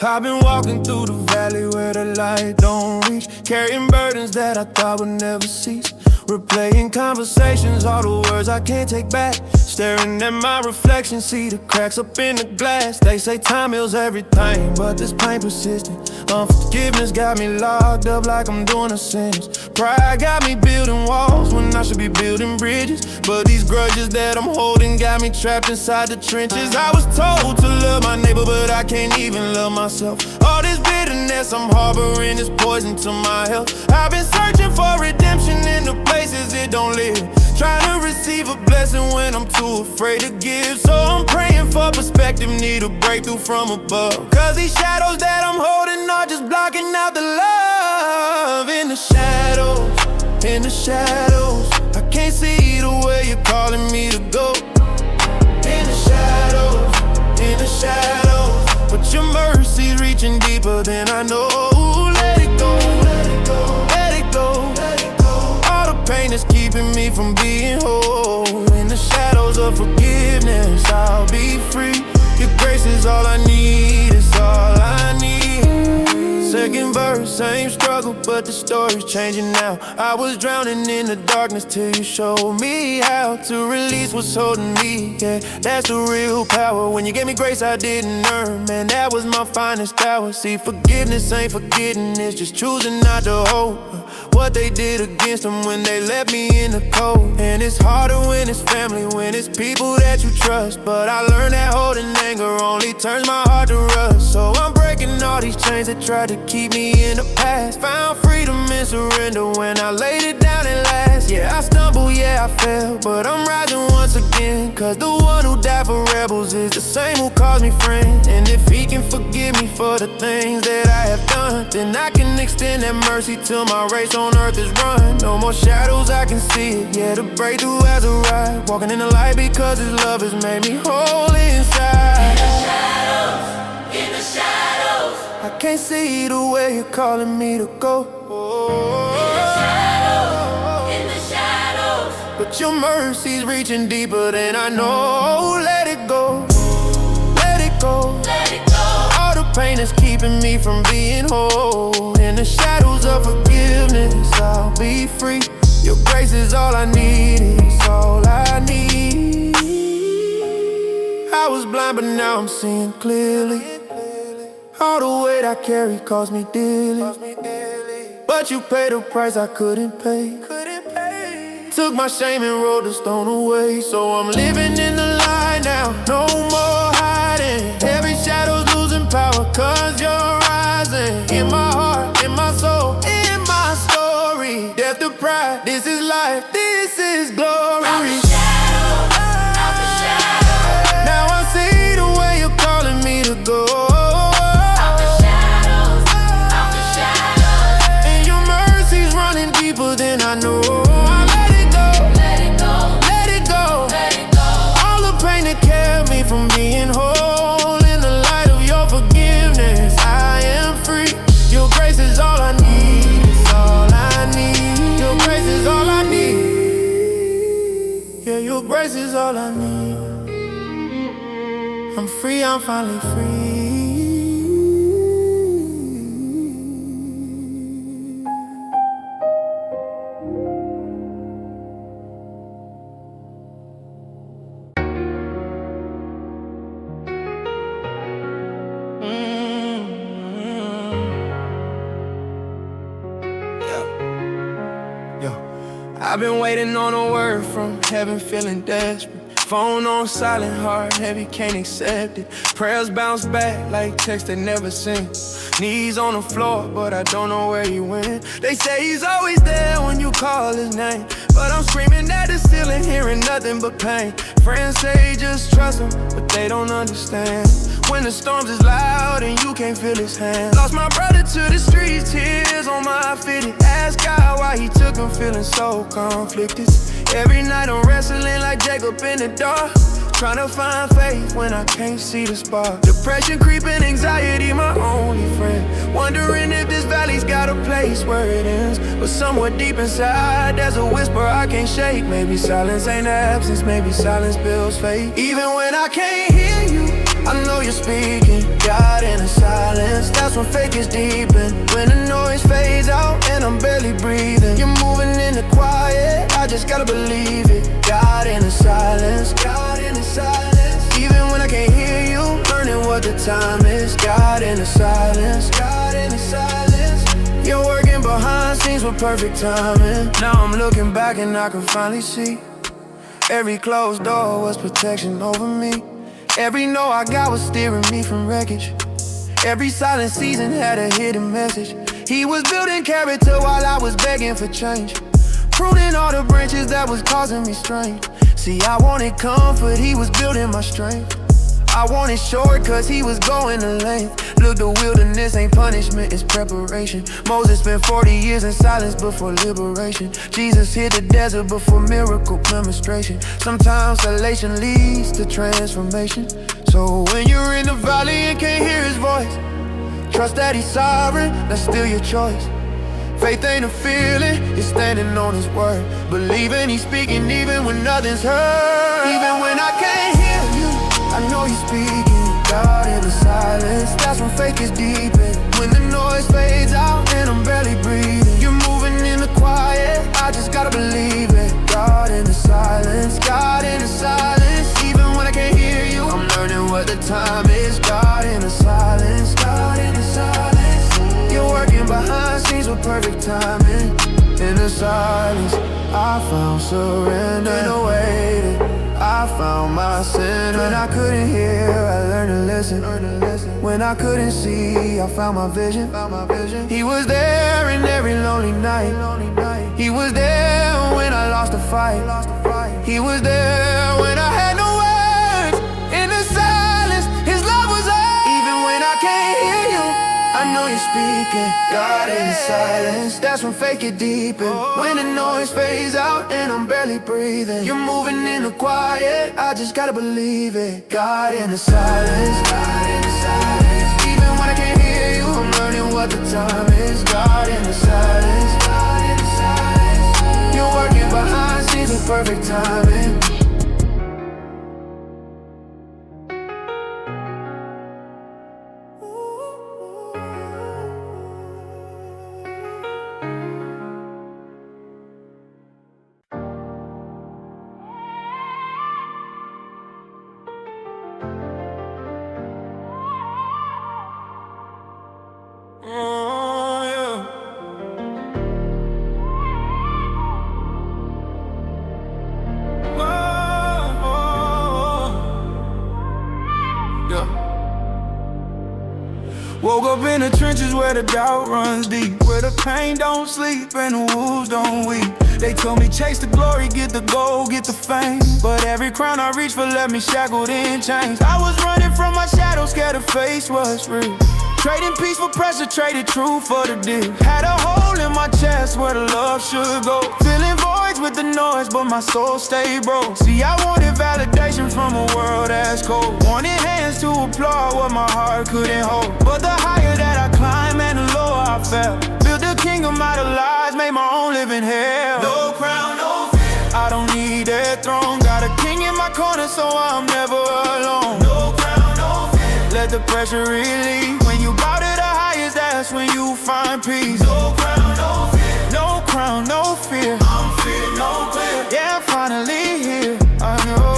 I've been walking through the valley where the light don't reach, carrying burdens that I thought would never cease. Replaying conversations, all the words I can't take back. Staring at my reflection, see the cracks up in the glass. They say time heals everything, but this pain persistent. Unforgiveness got me locked up like I'm doing a sentence. Pride got me building walls when I should be building bridges. But these grudges that I'm holding got me trapped inside the trenches. I was told to love my neighbor, but I can't even love myself. All this bitterness I'm harboring is poison to my health. I've been searching for redemption in the places it don't live, trying to receive a blessing when I'm too afraid to give. So I'm praying for perspective, need a breakthrough from above. Cause these shadows that I'm holding are just blocking out the love. In the shadows, in the shadows, I can't see the way you're calling me to go. In the shadows, but your mercy's reaching deeper than I know. Let it go, let it go, let it go, let it go. All the pain is keeping me from being whole. In the shadows of forgiveness, I'll be free. Your grace is all I need, it's all I need. Second verse, same struggle, but the story's changing now. I was drowning in the darkness till you showed me how to release what's holding me. Yeah, that's the real power. When you gave me grace I didn't earn, man, that was my finest hour. See, forgiveness ain't forgetting, it's just choosing not to hold what they did against them when they left me in the cold. And it's harder when it's family, when it's people that you trust. But I learned that holding anger only turns my heart to rust. So I'm breaking all these chains that tried to keep me in the past. Found freedom in surrender when I laid it down at last. Yeah, I stumble, yeah, I fell, but I'm rising once again. Cause the one who died for rebels is the same who calls me friend. And if he can forgive me for the things that I have done, then I can extend that mercy till my race on earth is run. No more shadows, I can see it. Yeah, the breakthrough has arrived. Walking in the light because his love has made me whole inside. In the shadows, I can't see the way you're calling me to go. in the shadows, But your mercy's reaching deeper than I know. Let it go, let it go. let it go. All the pain is keeping me from being whole. In the shadows of forgiveness, I'll be free. Your grace is all I need, it's all I need. I was blind, but now I'm seeing clearly. All the weight I carry cost me dearly, but you paid a price I couldn't pay. Took my shame and rolled the stone away. So I'm living in the light now, no more hiding. Every shadow's losing power cause you're rising. In my heart, in my soul, in my story. Death to pride, this is life, this is glory. Out the shadows, out the shadows, Now I see the way you're calling me to go. out the shadows, out the shadows. And your mercy's running deeper than I know. I let it go, Let it go, let it go. let it go. All the pain that kept me from being whole. In the light of your forgiveness, I am free. Your grace is all I need, it's all I need. Your grace is all I need. Yeah, your grace is all I need. I'm free, I'm finally free. I've been waiting on a word from heaven, feeling desperate. Phone on silent, heart heavy, can't accept it. Prayers bounce back like text that never sent. Knees on the floor, but I don't know where he went. They say he's always there when you call his name, but I'm screaming at the ceiling, hearing nothing but pain. Friends say just trust him, but they don't understand. When the storms is loud and you can't feel his hand. Lost my brother to the streets, tears on my fitted. Ask God why he took him, feeling so conflicted. Every night I'm wrestling like Jacob in the dark, trying to find faith when I can't see the spark. Depression creeping, anxiety my only friend. Wondering if this valley's got a place where it ends, but somewhere deep inside there's a whisper I can't shake. Maybe silence ain't absence, maybe silence builds faith. Even when I can't hear you, I know you're speaking, God in the silence. That's when faith is deepened. When the noise fades out and I'm barely breathing. You're moving in the quiet, I just gotta believe it. God in the silence, God in the silence. Even when I can't hear you, learning what the time is. God in the silence, God in the silence. You're working behind scenes with perfect timing. Now I'm looking back and I can finally see. Every closed door was protection over me. Every no I got was steering me from wreckage. Every silent season had a hidden message. He was building character while I was begging for change, pruning all the branches that was causing me strain. See, I wanted comfort, he was building my strength. I wanted shortcuts, he was going the length. Look, the wilderness ain't punishment, it's preparation. Moses spent 40 years in silence before liberation. Jesus hit the desert before miracle demonstration. Sometimes salvation leads to transformation. So when you're in the valley and can't hear his voice, trust that he's sovereign, that's still your choice. Faith ain't a feeling, it's standing on his word. Believing he's speaking even when nothing's heard. Even when I can't hear you, I know you're speaking. God in the silence, that's when faith is deepened. When the noise fades out and I'm barely breathing. You're moving in the quiet, I just gotta believe it. God in the silence, God in the silence. Even when I can't hear you, I'm learning what the time is. God in the silence, God in the silence. You're working behind scenes with perfect timing. In the silence, I found surrender. In the waiting, I found my sin. When I couldn't hear, I learned to listen. When I couldn't see, I found my vision. He was there in every lonely night. He was there when I lost the fight. He was there when I had no words. In the silence, his love was all. Even when I can't hear you, I know you're speaking. God in the silence, that's when faith get deepened. When the noise fades out and I'm barely breathing. You're moving in the quiet, I just gotta believe it. God in the silence, God in the silence. Even when I can't hear you, I'm learning what the time is. God in the silence, God in the silence. You're working behind scenes with perfect timing. Woke up in the trenches where the doubt runs deep, where the pain don't sleep and the wolves don't weep. They told me chase the glory, get the gold, get the fame, but every crown I reach for left me shackled in chains. I was running from my shadow, scared to face what's real. Trading peace for pressure, traded truth for the deal. Had a hole in my chest where the love should go. Filling voids with the noise, but my soul stayed broke. See, I wanted validation from a world that's cold. Wanted hands to applaud what my heart couldn't hold. But the higher that I climb and the lower I fell. Built a kingdom out of lies, made my own living hell. No crown, no fear, I don't need that throne. Got a king in my corner, so I'm never alone. No crown, no fear, let the pressure relieve. When you bow to the highest, that's when you find peace. No crown, no fear, no crown, no fear. I'm free, no clear. Yeah, I'm finally here. I know.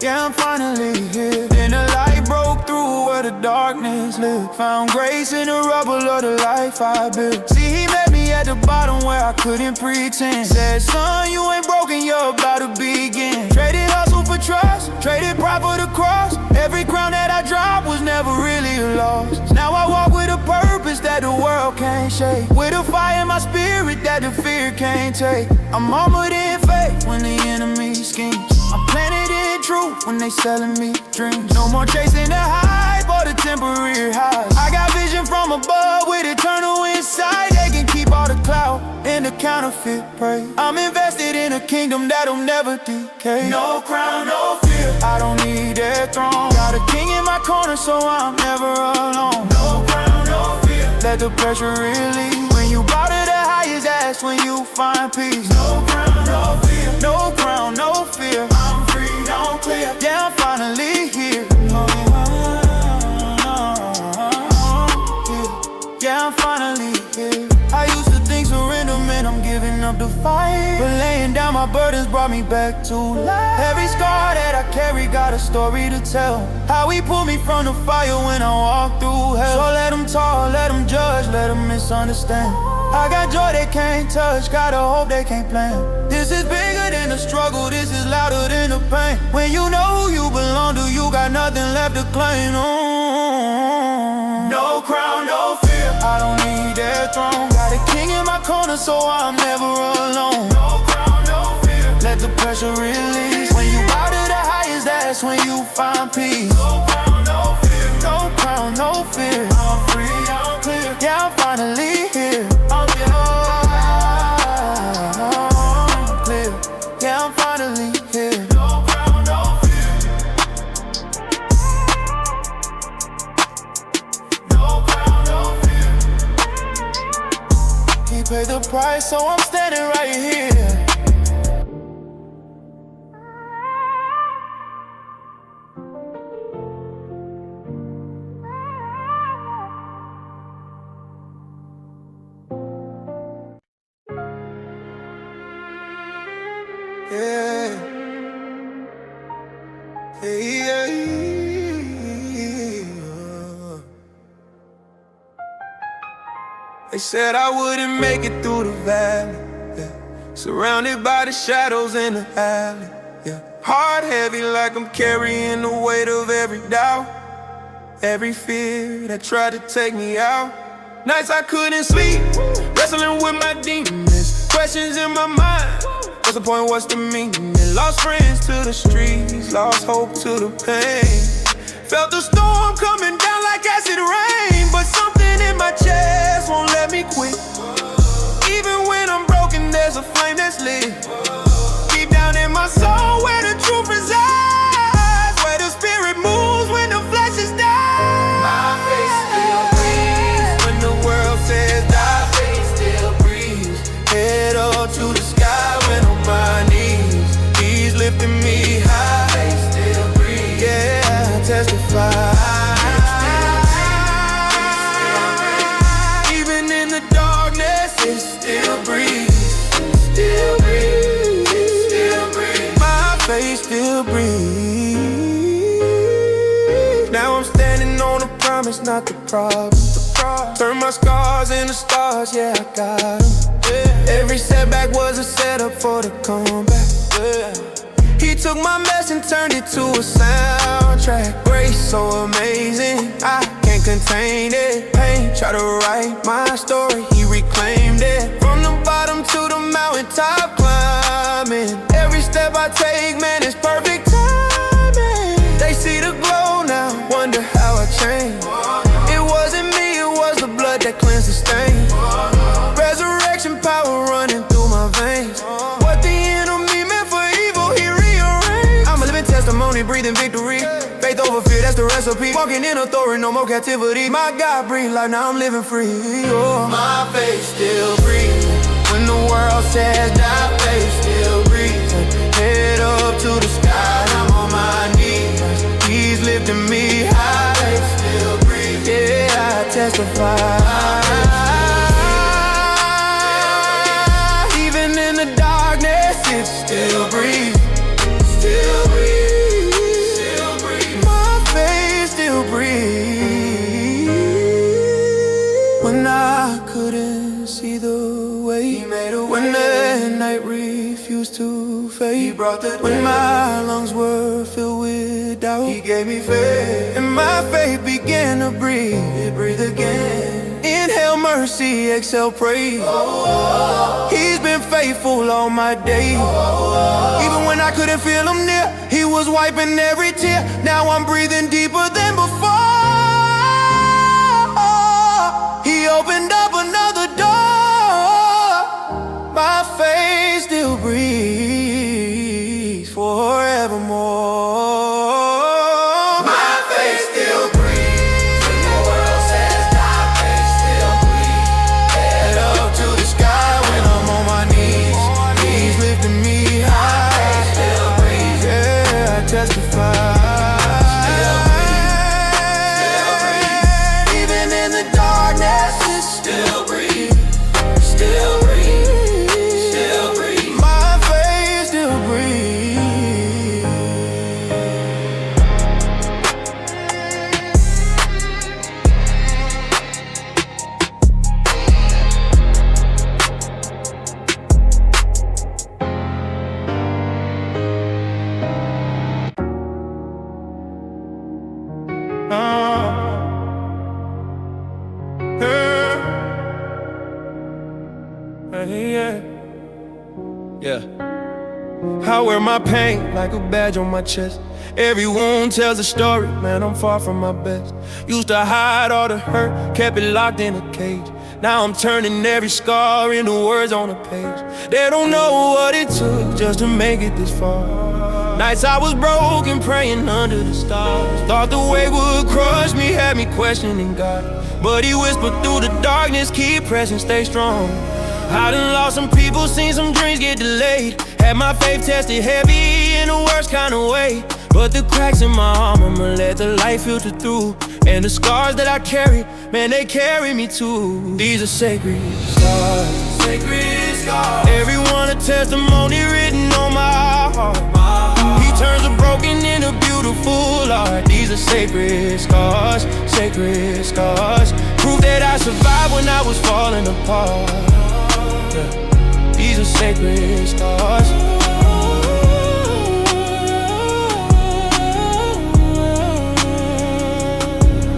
Yeah, I'm finally here. Then the light broke through where the darkness lived. Found grace in the rubble of the life I built. See, he met me at the bottom where I couldn't pretend. Said, son, you ain't broken, you're about to begin. Traded hustle for trust, traded pride for the cross. Every crown that I dropped was never really a loss. Now I walk with a purpose that the world can't shake. With a fire in my spirit that the fear can't take. I'm armored in faith when the enemy schemes. I'm planted in truth when they selling me dreams. No more chasing the hype or the temporary highs. I got vision from above with eternal insight. They can keep all the clout and the counterfeit praise. I'm invested in a kingdom that'll never decay. No crown, no fear, I don't need that throne. Got a king in my corner, so I'm never alone. No crown, no fear, let the pressure relieve. When you bow to the highest, that's when you find peace. No crown, no fear, no crown, no fear. I'm free. on clear. Yeah, I'm finally here. Yeah, I'm finally here. I used to think surrender meant I'm giving up the fight, but laying down my burdens brought me back to life. Every scar that I carry got a story to tell. How he pulled me from the fire when I walked through hell. So let them talk, let them judge, let them misunderstand. I got joy they can't touch, got a hope they can't plan. This is bigger than the struggle, this is louder than the pain. When you know who you belong to, you got nothing left to claim. No crown, no fear, I don't need that throne. Got a king in my corner, so I'm never alone. No crown, no fear, let the pressure release. When you bow to the highest, that's when you find peace. No crown, no fear, no crown, no fear. I'm free, I'm clear, yeah, I'm finally here. I'm clear, yeah, I'm finally here. No crown, no fear. No crown, no fear. He paid the price, so I'm standing right here. Yeah. Hey, yeah. They said I wouldn't make it through the valley, yeah. Surrounded by the shadows in the alley, yeah. Heart heavy like I'm carrying the weight of every doubt, every fear that tried to take me out. Nights I couldn't sleep, wrestling with my demons, questions in my mind. What's the point, what's the meaning? Lost friends to the streets, lost hope to the pain. Felt the storm coming down like acid rain, but something in my chest won't let me quit. Even when I'm broken, there's a flame that's lit. Deep down in my soul where the truth resides, where the spirit moves when the flesh is dead. My faith still breathes when the world says die. Faith still breathes. Head up to the sky when on my knees. He's lifting me high. Faith still breathes. Yeah, I testify. Even in the darkness, it still breathes. Still breathes. Still breathes. My faith still breathes. Now I'm standing on a promise, not the problem. Turn my scars into stars, yeah, I got them. Every setback was a setup for the comeback. He took my mess and turned it to a soundtrack. Grace so amazing, I can't contain it. Pain, try to write my story, he reclaimed it. From the bottom to the mountaintop climbing. Every step I take, man, it's perfect timing. They see the glow now, wonder how I changed. It wasn't me, it was the blood that cleansed the stain. Resurrection power running through my veins. What the enemy meant for evil, he rearranged. I'm a living testimony, breathing victory. Faith over fear, that's the recipe. Walking in authority, no more captivity. My God breathed life, now I'm living free. Oh. My faith still breathes. When the world says die, faith still breathes. Head up to the sky, I'm on my knees. He's lifting me high. Faith still breathes. Yeah, I testify. It still breathes, still breathes, still breathes. My faith still breathes. When I couldn't see the way, he made a way. When the night refused to fade, he brought the day. When my lungs were filled with doubt, he gave me faith. And my faith began to breathe, it breathed again. Inhale mercy, exhale praise. He's been faithful all my days. Even when I couldn't feel him near, he was wiping every tear. Now I'm breathing deeper than before. He opened up another door. My faith still breathes forevermore. Yeah. I wear my pain like a badge on my chest. Every wound tells a story, man, I'm far from my best. Used to hide all the hurt, kept it locked in a cage. Now I'm turning every scar into words on a page. They don't know what it took just to make it this far. Nights I was broken, praying under the stars. Thought the weight would crush me, had me questioning God. But he whispered through the darkness, keep pressing, stay strong. I done lost some people, seen some dreams get delayed. Had my faith tested heavy in the worst kind of way. But the cracks in my armor let the light filter through. And the scars that I carry, man, they carry me too. These are sacred scars, sacred scars. Everyone a testimony written on my heart. He turns a broken into beautiful art. These are sacred scars, sacred scars. Proof that I survived when I was falling apart. Yeah. These are sacred scars.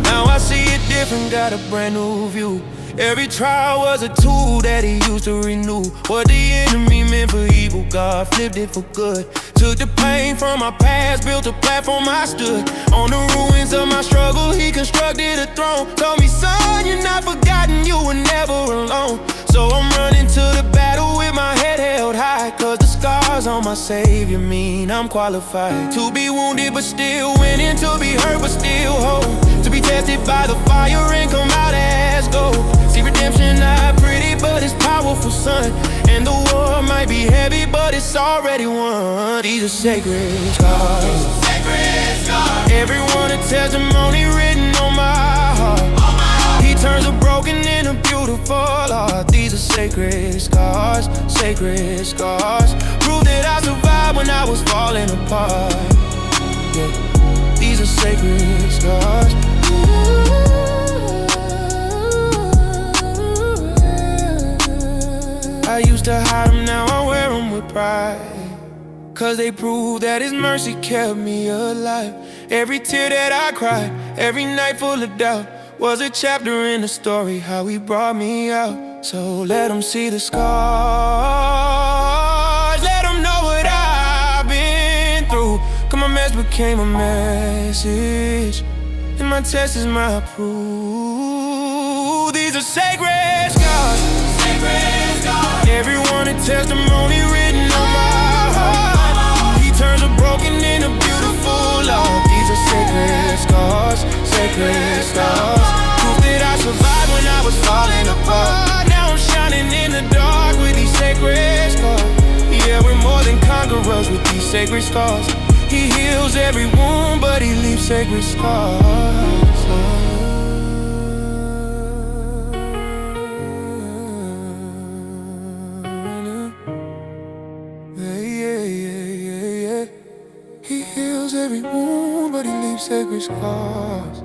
Now I see it different, got a brand new view. Every trial was a tool that he used to renew. What the enemy meant for evil, God flipped it for good. Took the pain from my past, built a platform I stood. On the ruins of my struggle, he constructed a throne. Told me, son, you're not forgotten, you were never alone. So I'm running to the battle with my head held high. Cause the scars on my Savior mean I'm qualified to be wounded but still winning, to be hurt but still whole, to be tested by the fire and come out as gold. See, redemption not pretty, but it's powerful, son. And the war might be heavy, but it's already won. These are sacred scars, sacred scars. Everyone a testimony written on my heart. He turns a broken into beautiful art. These are sacred scars, sacred scars. Proof that I survived when I was falling apart. Yeah. These are sacred scars. I used to hide them, now I wear them with pride. Cause they prove that his mercy kept me alive. Every tear that I cried, every night full of doubt, was a chapter in the story, how he brought me out. So let them see the scars, let them know what I've been through. Cause my mess became a message, and my test is my proof. These are sacred scars, sacred scars. Everyone a testimony written on my heart. He turns a broken into beautiful art. These are sacred scars, sacred scars. Proof that I survived when I was falling apart. Now I'm shining in the dark with these sacred scars. Yeah, we're more than conquerors with these sacred scars. He heals every wound, but he leaves sacred scars. He heals every wound, but he leaves sacred scars.